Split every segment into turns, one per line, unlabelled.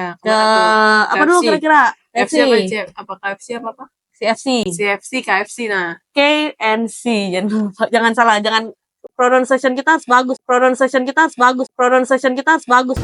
Ya,
ke apa dulu kira-kira?
KFC apa Cep? Apa KFC apa?
CFC.
CFC, KFC nah.
KNC. Jangan salah, jangan pronunciation kita harus bagus. Pronunciation kita harus bagus. Pronunciation kita harus bagus.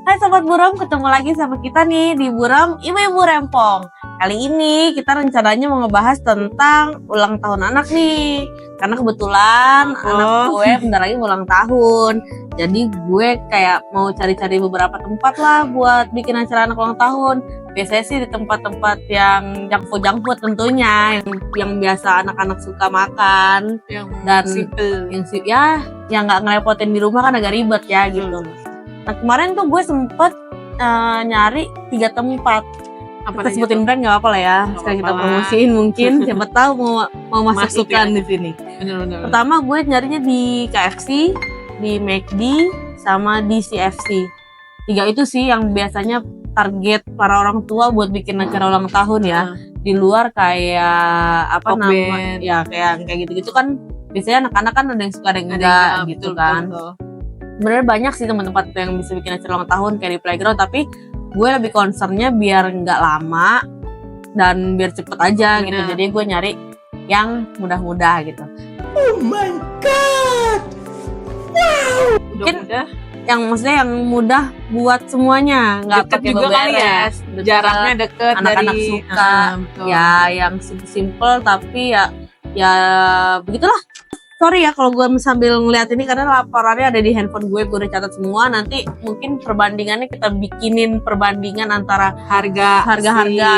Hai Sobat Buram, ketemu lagi sama kita nih di Buram Ibu-Ibu Rempong. Kali ini kita rencananya mau ngebahas tentang ulang tahun anak nih. Karena kebetulan anak gue bentar lagi ulang tahun. Jadi gue kayak mau cari-cari beberapa tempat lah buat bikin acara anak ulang tahun. Biasanya sih di tempat-tempat yang junk food tentunya, yang biasa anak-anak suka makan. Dan
simple.
Yang nggak ngerepotin di rumah kan agak ribet ya gitu. Nah kemarin tuh gue sempet nyari 3 tempat. Kita sebutin brand nggak apa-apa lah ya. Sekali kita promosiin mungkin. Siapa tahu mau masuk iklan di sini.
Bener.
Pertama gue nyarinya di KFC, di McD, sama di CFC. 3 itu sih yang biasanya target para orang tua buat bikin acara ulang tahun ya. Di luar kayak apa namanya? Ya kayak gitu-gitu kan. Biasanya anak-anak kan ada yang suka ada yang enggak gitu kan. Sebenarnya banyak sih tempat-tempat yang bisa bikin acara ulang tahun kayak di playground, tapi gue lebih concernnya biar nggak lama dan biar cepet aja gitu. Jadi gue nyari yang mudah-mudah gitu.
Oh my god, wow.
Mungkin yang maksudnya yang mudah buat semuanya, nggak pakai beberes,
jaraknya deket,
anak-anak
dari,
suka ya yang simple tapi ya begitulah. Sorry ya kalau gue sambil ngeliat ini karena laporannya ada di handphone gue udah catat semua. Nanti mungkin perbandingannya kita bikinin perbandingan antara harga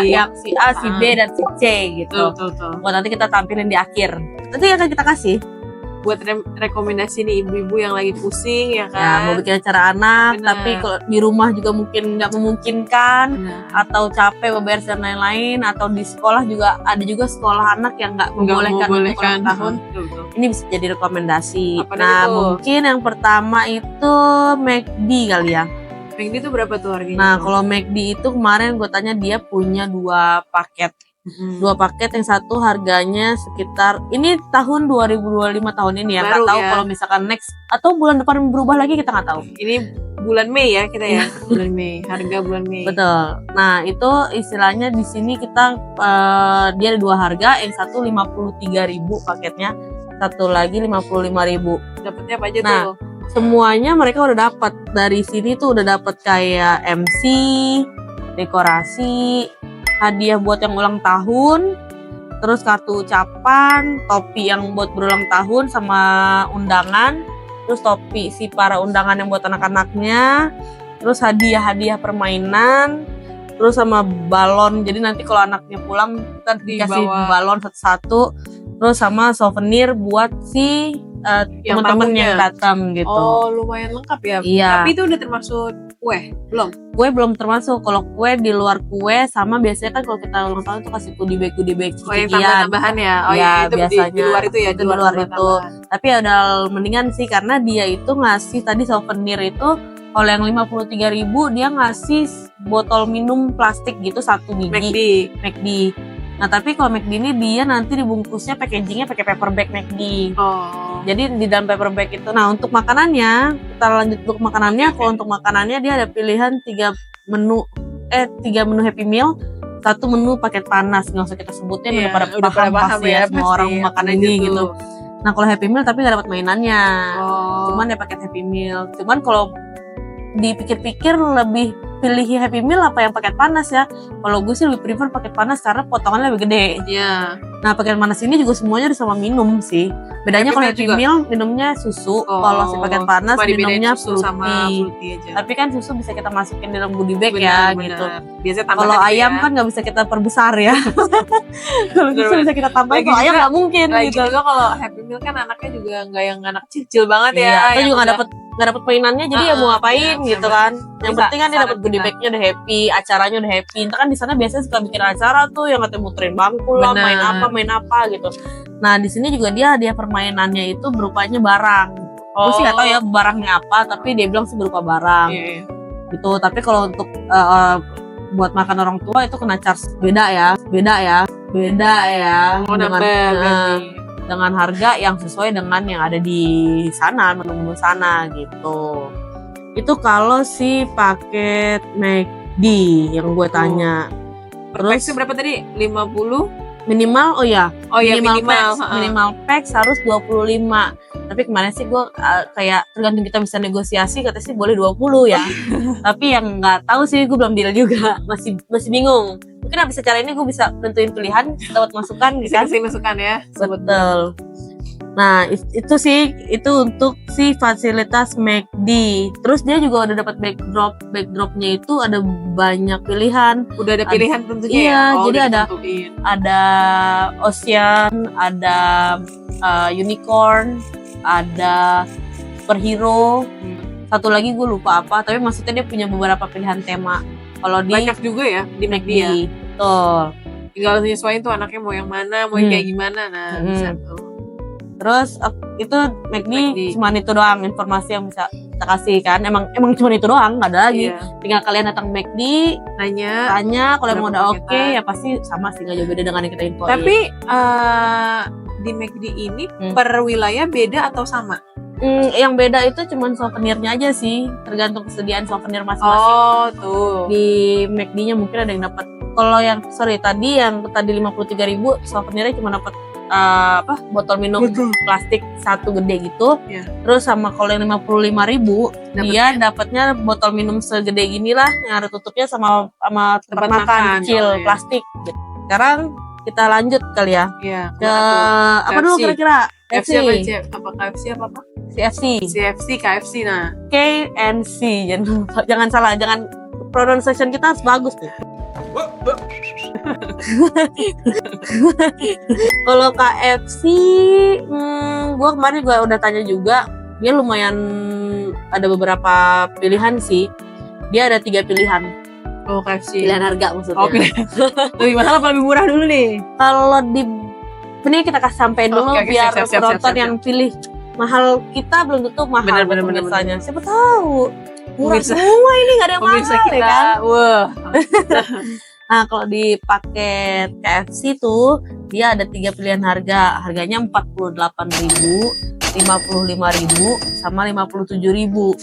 yang si A, si B, dan si C gitu.
Betul.
Buat nanti kita tampilin di akhir. Nanti akan kita kasih
buat rekomendasi nih ibu-ibu yang lagi pusing ya kan.
Ya mau bikin acara anak, tapi kalau di rumah juga mungkin nggak memungkinkan, atau capek beberes dan lain-lain, atau di sekolah juga ada juga sekolah anak yang nggak membolehkan untuk ulang tahun. Ini bisa jadi rekomendasi. Mungkin yang pertama itu McD kali ya.
McD itu berapa tuh harganya?
Nah kalau McD itu kemarin gue tanya dia punya 2 paket. 2 paket, yang satu harganya sekitar ini tahun 2025 tahun ini ya, nggak tahu ya. Kalau misalkan next atau bulan depan berubah lagi kita nggak tahu.
Ini bulan Mei ya kita ya. Bulan Mei, harga bulan Mei.
Betul. Nah itu istilahnya di sini kita dia ada 2 harga, yang satu 53.000 paketnya, satu lagi 55.000.
Dapatnya apa aja tuh?
Semuanya mereka udah dapat dari sini tuh, udah dapat kayak MC, dekorasi, hadiah buat yang ulang tahun, terus kartu ucapan, topi yang buat berulang tahun sama undangan, terus topi si para undangan yang buat anak-anaknya, terus hadiah hadiah permainan, terus sama balon. Jadi nanti kalau anaknya pulang kita dikasih balon satu-satu, terus sama souvenir buat si teman-teman yang datang gitu.
Oh lumayan lengkap ya.
Iya.
Tapi itu udah termasuk kue? Belum?
Kue belum termasuk. Kalau kue di luar kue sama biasanya kan kalau kita ulang tahun itu kasih goodie bag
yang tambahan ya.
Itu biasanya
di luar itu ya.
Di luar itu. Tapi ya udah mendingan sih karena dia itu ngasih tadi souvenir itu. Kalau yang 53.000 dia ngasih botol minum plastik gitu 1 biji. McD. Nah tapi kalau McD ini dia nanti dibungkusnya packagingnya pakai paper bag McD. Jadi di dalam paper bag itu. Nah untuk makanannya, kita lanjut untuk makanannya. Kalau untuk makanannya dia ada pilihan 3 menu Happy Meal, 1 menu paket panas. Nggak usah kita sebutin, udah pada paham ya semua orang makan ini gitu. Nah kalau Happy Meal tapi nggak dapat mainannya. Cuman ya paket Happy Meal. Cuman kalau dipikir-pikir lebih pilih Happy Meal apa yang paket panas ya? Kalau gue sih lebih prefer paket panas karena potongannya lebih gede.
Iya.
Nah paket panas ini juga semuanya ada sama minum sih. Bedanya kalau Happy Meal minumnya susu, kalau si paket panas minumnya fruity. Tapi kan susu bisa kita masukin dalam goodie bag ya gitu. Kalau ayam kan nggak bisa kita perbesar ya. Kalau susu bisa kita tambah, kalau ayam nggak mungkin.
Gitu. Kalau Happy Meal kan anaknya juga nggak yang anak kecil banget ya.
Kita juga nggak dapet mainannya, jadi ya mau ngapain gitu kan. Yang penting kan dia dapat goodie bagnya udah happy, acaranya udah happy. Entah kan di sana biasanya suka bikin acara tuh yang katanya muterin bangku lah, main apa gitu. Nah di sini juga dia hadiah permainannya itu berupanya barang. Gue sih nggak tahu ya barangnya apa, tapi dia bilang sih berupa barang. Gitu. Tapi kalau untuk buat makan orang tua itu kena charge beda ya. dengan harga yang sesuai dengan yang ada di sana, menu-menu sana gitu. Itu kalau si paket McD yang gue tanya.
Terus
Terus
berapa tadi? 50?
minimal, oh ya,
minimal.
minimal packs harus 25. Tapi kemarin sih gue kayak tergantung kita bisa negosiasi, katanya sih boleh 20 ya. Tapi yang nggak tahu sih, gue belum deal juga, masih bingung. Mungkin abis acara ini gue bisa nentuin pilihan lewat masukan gitu
Bisa
kan.
kasih masukan ya.
Betul. Nah itu sih, itu untuk si fasilitas McD. Terus dia juga udah dapat backdropnya itu ada banyak pilihan.
Udah ada pilihan tentunya
Iya,
ya?
jadi
udah
ada
ditentuin.
ada Ocean, ada Unicorn, ada Superhero. Satu lagi gue lupa apa, tapi maksudnya dia punya beberapa pilihan tema. Kalau di
Banyak juga ya di McD ya.
Betul.
Tinggal nyesuaiin tuh anaknya mau yang mana, mau yang kayak gimana. Nah, bisa tuh.
Terus itu McD
McD.
cuma itu doang informasi yang bisa kita kasih kan. Emang cuma itu doang, nggak ada lagi.
Iya.
Tinggal kalian datang McD,
Nanya.
tanya kalau emang
Berapa
udah
paketan.
oke ya pasti sama sih, nggak jauh beda dengan yang kita infoin.
Tapi di McD ini per wilayah beda atau sama?
Yang beda itu cuma souvenirnya aja sih, tergantung kesediaan souvenir masing-masing.
Oh, tuh.
Di McD-nya mungkin ada yang dapat. Kalau yang tadi 53.000 souvenirnya cuma dapat botol minum plastik satu gede gitu.
Iya.
Terus sama kalau yang 55.000 dia dapatnya botol minum segede gini lah yang ada tutupnya sama tempat makan kecil
ya.
plastik. Sekarang kita lanjut kali ya
Iya.
ke apa dulu
KFC.
kira-kira?
KFC apa Cep? Apa KFC apa?
CFC.
CFC, KFC nah.
KNC. Jangan salah, jangan pronunciation kita harus bagus nih. Kalau KFC, gue kemarin udah tanya juga, dia lumayan ada beberapa pilihan sih. Dia ada 3 pilihan.
Oh, KFC.
Pilihan harga maksudnya.
Oke. Lebih mahal apa lebih murah dulu nih?
Kalau ini kita kasih sampein dulu
Oke,
biar
siap,
penonton yang pilih mahal, kita belum tentu mahal
Bener.
pemirsanya. Siapa tahu murah
Pemirsa-
semua ini, nggak ada yang
Pemirsa
mahal
kita,
ya kan.
wah.
Nah kalau di paket KFC tuh dia ada 3 pilihan harga. Harganya 48.000, 55.000, sama 57.000.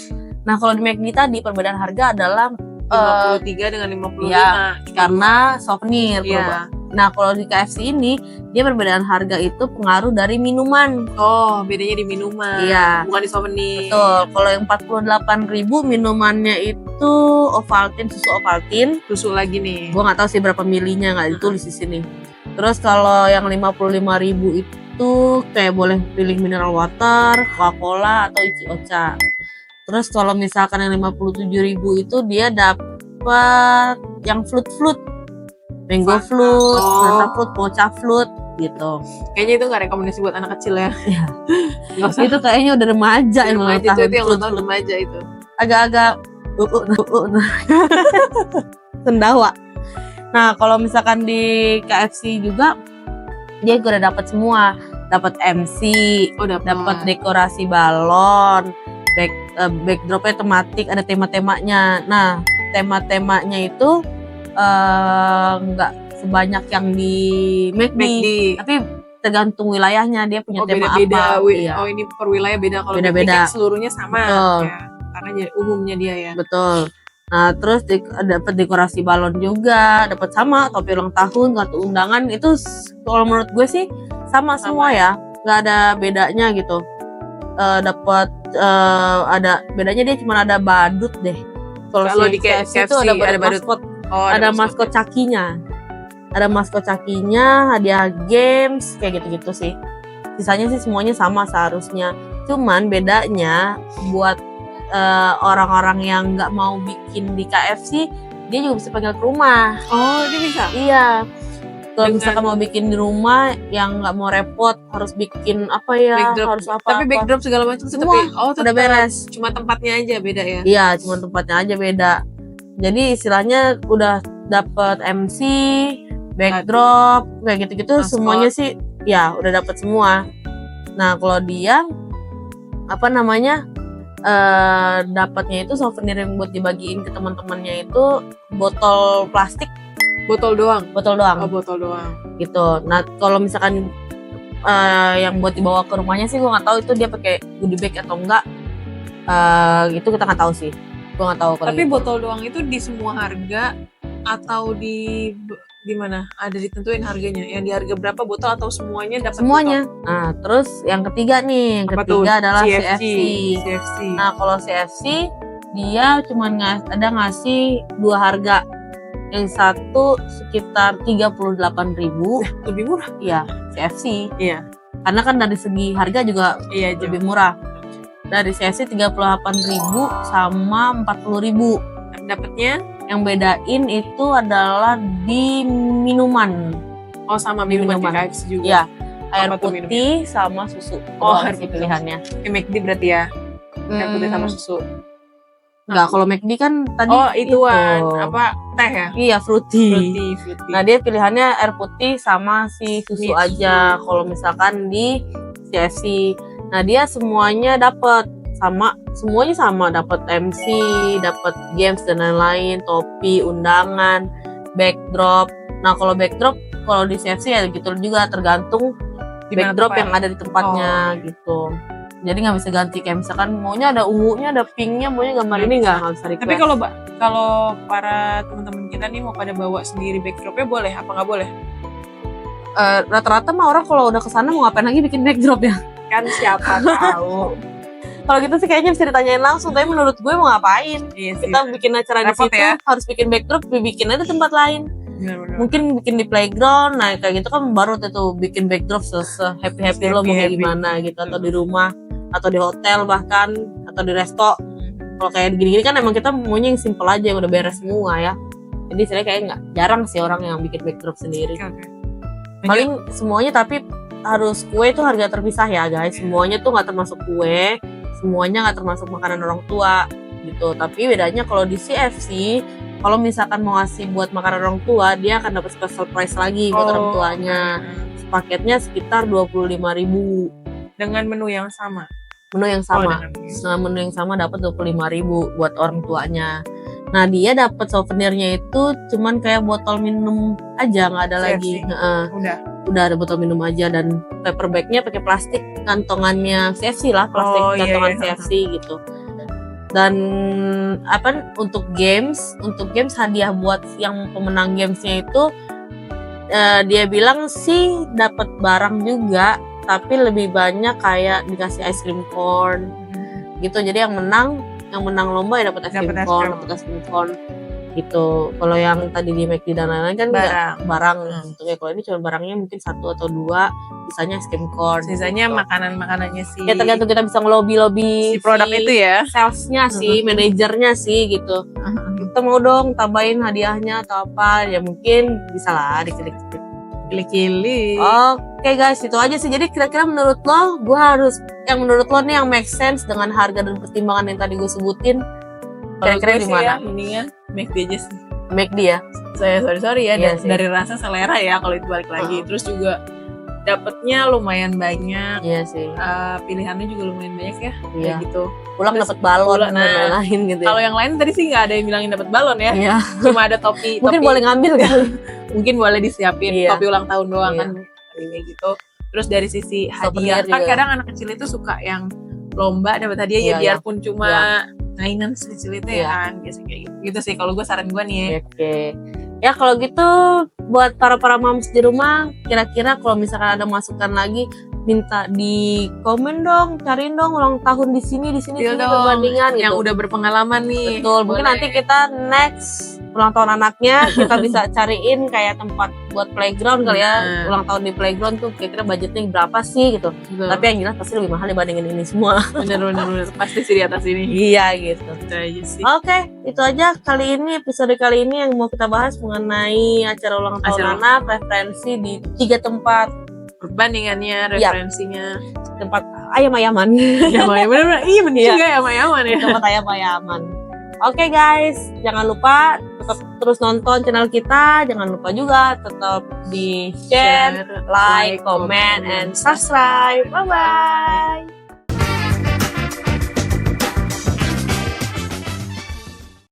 Nah kalau di McD tadi perbedaan harga adalah
53 dengan 55.
Iya, karena souvenir.
Iya.
Nah kalau di KFC ini dia perbedaan harga itu pengaruh dari minuman.
Oh, bedanya di minuman.
Iya.
Bukan di souvenir.
Betul. Kalau yang 48.000 minumannya itu Ovaltine, susu Ovaltine.
Susu lagi nih.
Gua nggak tahu sih berapa milinya, nggak ditulis di sini. Terus kalau yang 55.000 itu kayak boleh pilih mineral water, Coca-Cola atau Ichi Ocha. Terus kalau misalkan yang 57.000 itu dia dapat yang float, mango float, Fanta float, mocha float gitu.
Kayaknya itu nggak rekomendasi buat anak kecil ya.
Iya.
Nggak usah.
Itu kayaknya udah remaja yang
Remaja
tahun
itu yang
float.
nonton remaja itu.
Agak-agak sendawa. Nah kalau misalkan di KFC juga dia udah dapat semua, dapat MC,
Oh,
dapat dekorasi balon, backdropnya tematik, ada tema-temanya. Nah tema-temanya itu nggak sebanyak yang di McD, tapi tergantung wilayahnya dia punya tema
beda-beda.
apa. Iya.
Oh, ini per wilayah beda. Kalau
Beda-beda.
kan seluruhnya sama.
Betul.
Ya. Karena jadi umumnya dia ya.
Betul. Nah terus dapat dekorasi balon juga, dapat sama topi ulang tahun, kartu undangan itu kalau menurut gue sih sama semua ya, nggak ada bedanya gitu. Dapat ada bedanya dia cuma ada badut deh.
Kalau di
KFC itu
KFC
ada
badut.
maskot,
Oh,
ada maskot cakinya, ada maskot cakinya, hadiah games kayak gitu-gitu sih. Sisanya sih semuanya sama seharusnya. Cuman bedanya buat orang-orang yang nggak mau bikin di KFC, dia juga bisa panggil ke rumah.
Oh, dia bisa.
Iya. Kalau
Dengan-
misalkan mau bikin di rumah yang nggak mau repot, harus bikin apa ya,
Backdrop.
harus apa.
Tapi backdrop segala macam
Semua
tetap
udah beres.
Cuma tempatnya aja beda ya.
Iya, cuma tempatnya aja beda. Jadi istilahnya udah dapet MC, backdrop, kayak gitu-gitu
Maskot.
semuanya sih, ya udah dapet semua. Nah kalau dia apa namanya? Dapatnya itu souvenir yang buat dibagiin ke teman-temannya itu botol plastik,
Botol doang.
botol doang
Oh, botol doang.
gitu. Nah kalau misalkan yang buat dibawa ke rumahnya sih gue nggak tahu itu dia pakai goodie bag atau enggak. Itu kita nggak tahu sih. Gue nggak tahu kalau
Tapi
gitu.
botol doang itu di semua harga atau di mana? Ada ditentuin harganya. Yang di harga berapa botol atau semuanya dapat
Semuanya.
botol?
Nah, terus yang ketiga nih, yang
Apa
ketiga
tuh?
adalah
CFC.
CFC. Nah, kalau CFC dia cuma ada ngasih 2 harga. Yang satu sekitar 38.000.
Lebih murah.
Iya, CFC.
Iya.
Karena kan dari segi harga juga
Iya,
lebih murah. Dari CFC 38.000 sama 40.000.
Dapatnya
Yang bedain itu adalah di minuman.
sama minuman
Minuman.
KFC juga.
Ya, air
Apa tuh
putih sama susu.
Oh,
Doang
air
sih
putih.
pilihannya.
McD berarti ya. Air putih sama susu.
Enggak, kalau McD kan tadi
Oh, ituan.
itu.
Apa? Teh ya?
Iya, fruity.
Fruity.
Nah, dia pilihannya air putih sama si susu
Mix.
aja. Kalau misalkan di CFC. Nah, dia semuanya dapat semuanya sama, dapat MC, dapat games dan lain-lain, topi, undangan, backdrop. Nah, kalau backdrop kalau di CFC ya gitu juga tergantung
Di mana
backdrop
tempat?
yang ada di tempatnya gitu. Jadi nggak bisa ganti kayak misalkan maunya ada ungunya, ada pinknya, maunya gambar ini nggak bisa request.
Tapi kalau para teman-teman kita nih mau pada bawa sendiri backdropnya boleh apa nggak boleh?
Rata-rata mah orang kalau udah kesana mau ngapain lagi bikin backdrop ya?
Kan siapa tahu.
Kalau gitu sih kayaknya bisa ditanyain langsung. Tapi menurut gue mau ngapain?
Iya sih.
Kita bikin acara di
Repot
situ
ya.
harus bikin backdrop, bikin aja di tempat lain.
Benar-benar.
Mungkin bikin di playground, nah kayak gitu kan baru tuh bikin backdrop happy lo mau kayak
Happy-happy.
gimana gitu, atau di rumah, atau di hotel bahkan, atau di resto. Kalau kayak gini-gini kan emang kita maunya yang simple aja, yang udah beres semua ya. Jadi saya kayak nggak jarang sih orang yang bikin backdrop sendiri.
Oke.
Paling semuanya tapi harus kue itu harga terpisah ya guys. Semuanya tuh nggak termasuk kue, semuanya nggak termasuk makanan orang tua gitu. Tapi bedanya kalau di CFC, kalau misalkan mau ngasih buat makanan orang tua, dia akan dapat special price lagi buat orang tuanya. Paketnya sekitar 25.000
Dengan menu yang sama.
menu yang sama.
dengan menu.
Nah, menu yang sama dapat 25.000 buat orang tuanya. Nah, dia dapat souvenirnya itu cuman kayak botol minum aja, nggak ada
CFC.
lagi. Heeh.
Udah.
Ada botol minum aja dan paper bagnya pakai plastik kantongannya CFC lah, plastik
Oh, iya,
kantongan
iya.
CFC gitu. Dan untuk games hadiah buat yang pemenang gamesnya itu dia bilang sih dapat barang juga, tapi lebih banyak kayak dikasih ice cream cone gitu. Jadi yang menang lomba ya dapat ice cream
Dapat
cone gitu. Kalau yang tadi di McD dan lain-lain kan nggak barang gitu ya. Kalau ini cuma barangnya mungkin 1 atau 2, sisanya ice cream cone.
Sisanya
gitu.
makanan-makanannya sih.
Ya tergantung kita bisa ngelobi
si produk itu ya.
salesnya sih, manajernya sih gitu. Kita mau dong tambahin hadiahnya atau apa, ya mungkin bisa lah diklik-klik.
Kili-kili.
Oke guys, itu aja sih. Jadi kira-kira menurut lo, menurut lo nih yang make sense dengan harga dan pertimbangan yang tadi gue sebutin, kira-kira di mana?
Mendingan McD aja sih.
McD ya?
Saya sorry ya,
Iya sih.
dari rasa selera ya kalau itu balik lagi. Terus juga dapatnya lumayan banyak.
Iya sih.
Pilihannya juga lumayan banyak ya.
Iya.
Kayak gitu.
Pulang
Terus
dapat balon
pulang,
dan
nah,
lain-lain gitu ya.
Kalau yang lain tadi sih nggak ada yang bilangin dapat balon ya.
Iya.
Cuma ada topi.
Mungkin
topi-
boleh ngambil kali.
mungkin boleh disiapin
Iya.
topi ulang tahun doang
Iya.
kan kayak gitu. Terus dari sisi
Souvenir
hadiah kan
juga.
kadang anak kecil itu suka yang lomba dapat hadiah
Iya,
ya biarpun cuma mainan kecil itu
Iya.
ya kan biasanya kayak gitu. Gitu sih kalau gue saran gue nih ya.
Oke. Ya kalau gitu buat para moms di rumah, kira-kira kalau misalkan ada masukan lagi, minta di komen dong, cariin dong ulang tahun di sini
Iya
sini
dong,
perbandingan gitu.
yang udah berpengalaman nih.
Betul, mungkin
Boleh.
nanti kita next ulang tahun anaknya kita bisa cariin kayak tempat buat playground kali ya.
Nah.
Ulang tahun di playground tuh kira-kira budgetnya berapa sih gitu.
Betul.
Tapi yang jelas pasti lebih mahal dibandingin ini semua.
bener pasti sih di atas ini.
Iya gitu.
Itu aja sih.
Oke, itu aja kali ini, episode kali ini yang mau kita bahas mengenai acara ulang tahun
Acara.
anak, referensi di 3 tempat
Perbandingannya,
Iya.
referensinya.
tempat ayam-ayaman.
Ya bener-bener. Iya bener
Iya.
juga ya Mayaman ya.
tempat ayam-ayaman. Oke guys, jangan lupa tetap terus nonton channel kita, jangan lupa juga tetap di share, like, comment, and subscribe. Bye bye.